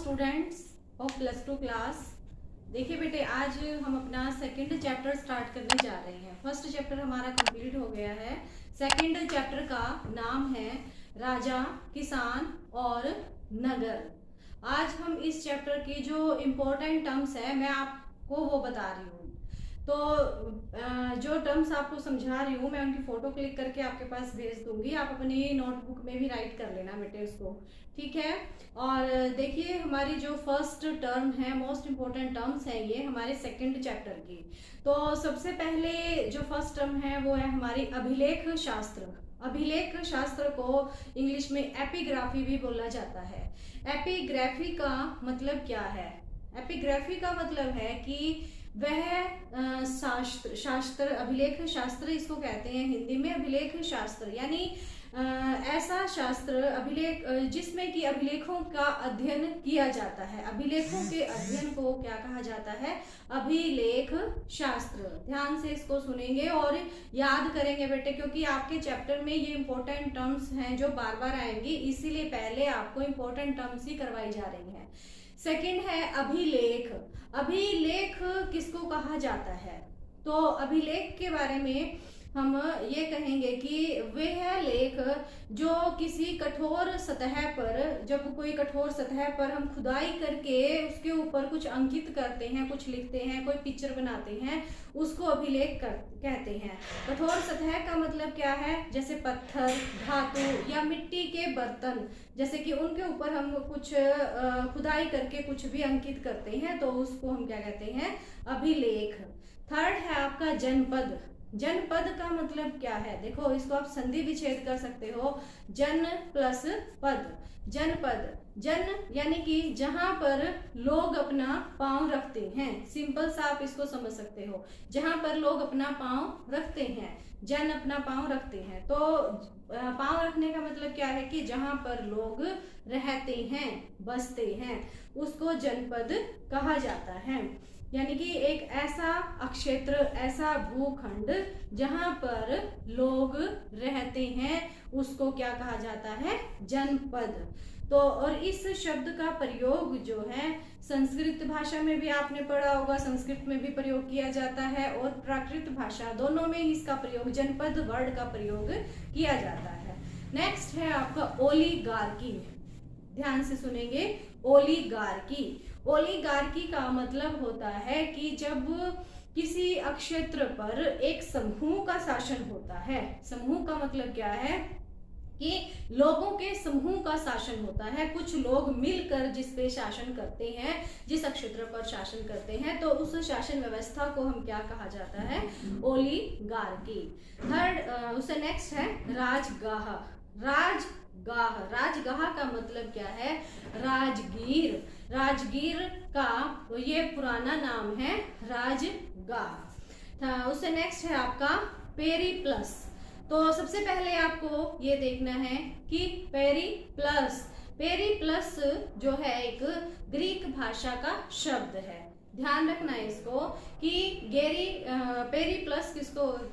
Students of +2 class. देखिए बेटे, आज हम अपना सेकंड चैप्टर स्टार्ट करने जा रहे हैं। फर्स्ट चैप्टर हमारा कंप्लीट हो गया है। सेकंड चैप्टर का नाम है राजा, किसान और नगर। आज हम इस चैप्टर की जो इम्पोर्टेंट टर्म्स है मैं आपको वो बता रही हूँ। तो जो टर्म्स आपको समझा रही हूँ मैं उनकी फोटो क्लिक करके आपके पास भेज दूंगी। आप अपनी नोटबुक में भी राइट कर लेना बेटे उसको, ठीक है। और देखिए, हमारी जो फर्स्ट टर्म है, मोस्ट इम्पोर्टेंट टर्म्स है ये हमारे सेकंड चैप्टर की। तो सबसे पहले जो फर्स्ट टर्म है वो है हमारी अभिलेख शास्त्र। अभिलेख शास्त्र को इंग्लिश में एपिग्राफी भी बोला जाता है। एपिग्राफी का मतलब क्या है? एपिग्राफी का मतलब है कि वह शास्त्र अभिलेख शास्त्र इसको कहते हैं हिंदी में। अभिलेख शास्त्र यानी ऐसा शास्त्र अभिलेख जिसमें कि अभिलेखों का अध्ययन किया जाता है। अभिलेखों के अध्ययन को क्या कहा जाता है? अभिलेख शास्त्र। ध्यान से इसको सुनेंगे और याद करेंगे बेटे, क्योंकि आपके चैप्टर में ये इंपॉर्टेंट टर्म्स हैं जो बार बार आएंगी, इसीलिए पहले आपको इंपॉर्टेंट टर्म्स ही करवाई जा रही हैं। सेकंड है अभिलेख। अभिलेख किसको कहा जाता है? तो अभिलेख के बारे में हम ये कहेंगे कि वह लेख जो किसी कठोर सतह पर, जब कोई कठोर सतह पर हम खुदाई करके उसके ऊपर कुछ अंकित करते हैं, कुछ लिखते हैं, कोई पिक्चर बनाते हैं, उसको अभिलेख कहते हैं। कठोर सतह का मतलब क्या है? जैसे पत्थर, धातु या मिट्टी के बर्तन, जैसे कि उनके ऊपर हम कुछ खुदाई करके कुछ भी अंकित करते हैं, तो उसको हम क्या कहते हैं? अभिलेख। थर्ड है आपका जनपद। जनपद का मतलब क्या है? देखो, इसको आप संधि विच्छेद कर सकते हो, जन प्लस पद। जनपद, जन यानी कि जहां पर लोग अपना पांव रखते हैं। सिंपल सा आप इसको समझ सकते हो, जहां पर लोग अपना पांव रखते हैं, जन अपना पांव रखते हैं। तो पांव रखने का मतलब क्या है कि जहां पर लोग रहते हैं, बसते हैं, उसको जनपद कहा जाता है। यानी कि एक ऐसा क्षेत्र, ऐसा भूखंड जहां पर लोग रहते हैं, उसको क्या कहा जाता है? जनपद। तो और इस शब्द का प्रयोग जो है संस्कृत भाषा में भी आपने पढ़ा होगा, संस्कृत में भी प्रयोग किया जाता है और प्राकृत भाषा दोनों में इसका प्रयोग, जनपद वर्ड का प्रयोग किया जाता है। नेक्स्ट है आपका ओलिगार्की। ध्यान से सुनेंगे, ओलिगार्की। ओलिगार्की का मतलब होता है कि जब किसी क्षेत्र पर एक समूह का शासन होता है। समूह का मतलब क्या है? कि लोगों के समूह का शासन होता है। कुछ लोग मिलकर जिस पे शासन करते हैं, जिस क्षेत्र पर शासन करते हैं, तो उस शासन व्यवस्था को हम क्या कहा जाता है? ओलिगार्की। थर्ड उससे नेक्स्ट है राजगाह। राजगाह, राजगाह का मतलब क्या है? राजगीर। राजगीर का ये पुराना नाम है राजगाह। उससे नेक्स्ट है आपका पेरिप्लस। तो सबसे पहले आपको ये देखना है कि पेरिप्लस, पेरिप्लस जो है एक ग्रीक भाषा का शब्द है। ध्यान रखना है इसको कि पेरिप्लस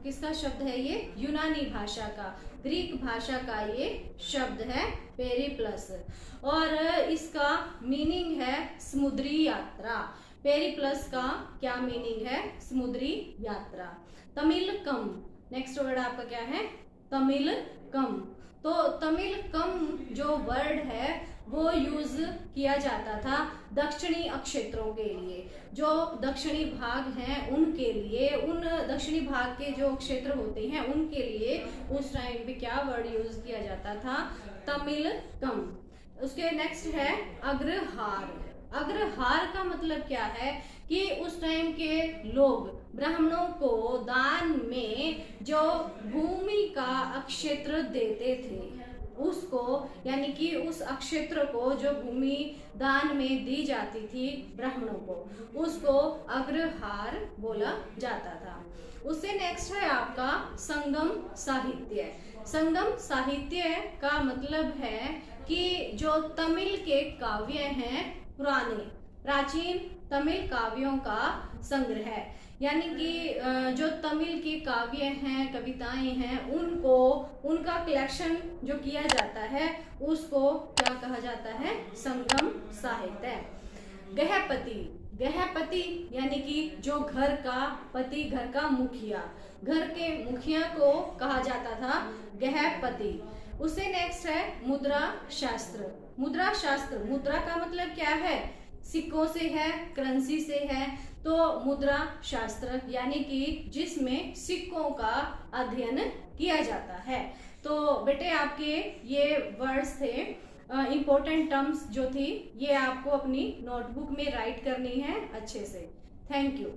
किसका शब्द है? ये यूनानी भाषा का, ग्रीक भाषा का ये शब्द है पेरिप्लस। और इसका मीनिंग है समुद्री यात्रा। पेरिप्लस का क्या मीनिंग है? समुद्री यात्रा। तमिलकम, नेक्स्ट वर्ड आपका क्या है? तमिलकम। तो तमिलकम जो वर्ड है वो यूज किया जाता था दक्षिणी क्षेत्रों के लिए। जो दक्षिणी भाग हैं उनके लिए, उन दक्षिणी भाग के जो क्षेत्र होते हैं उनके लिए उस टाइम पे क्या वर्ड यूज किया जाता था? तमिलकम। उसके नेक्स्ट है अग्रहार। अग्रहार का मतलब क्या है कि उस टाइम के लोग ब्राह्मणों को दान में जो भूमि का क्षेत्र देते थे उसको, यानी कि उस क्षेत्र को जो भूमि दान में दी जाती थी ब्राह्मणों को, उसको अग्रहार बोला जाता था। उससे नेक्स्ट है आपका संगम साहित्य। संगम साहित्य का मतलब है कि जो तमिल के काव्य हैं, पुराने प्राचीन तमिल काव्यों का संग्रह है। यानी कि जो तमिल के काव्य हैं, कविताएं हैं, उनको उनका कलेक्शन जो किया जाता है उसको क्या कहा जाता है? संगम साहित्य। गृहपति, गृहपति यानी कि जो घर का पति, घर का मुखिया, घर के मुखिया को कहा जाता था गृहपति। उससे नेक्स्ट है मुद्रा शास्त्र। मुद्रा शास्त्र, मुद्रा का मतलब क्या है? सिक्कों से है, करेंसी से है, तो मुद्रा शास्त्र यानी कि जिसमें सिक्कों का अध्ययन किया जाता है। तो बेटे आपके ये वर्ड्स थे, इंपॉर्टेंट टर्म्स जो थी, ये आपको अपनी नोटबुक में राइट करनी है अच्छे से। Thank you.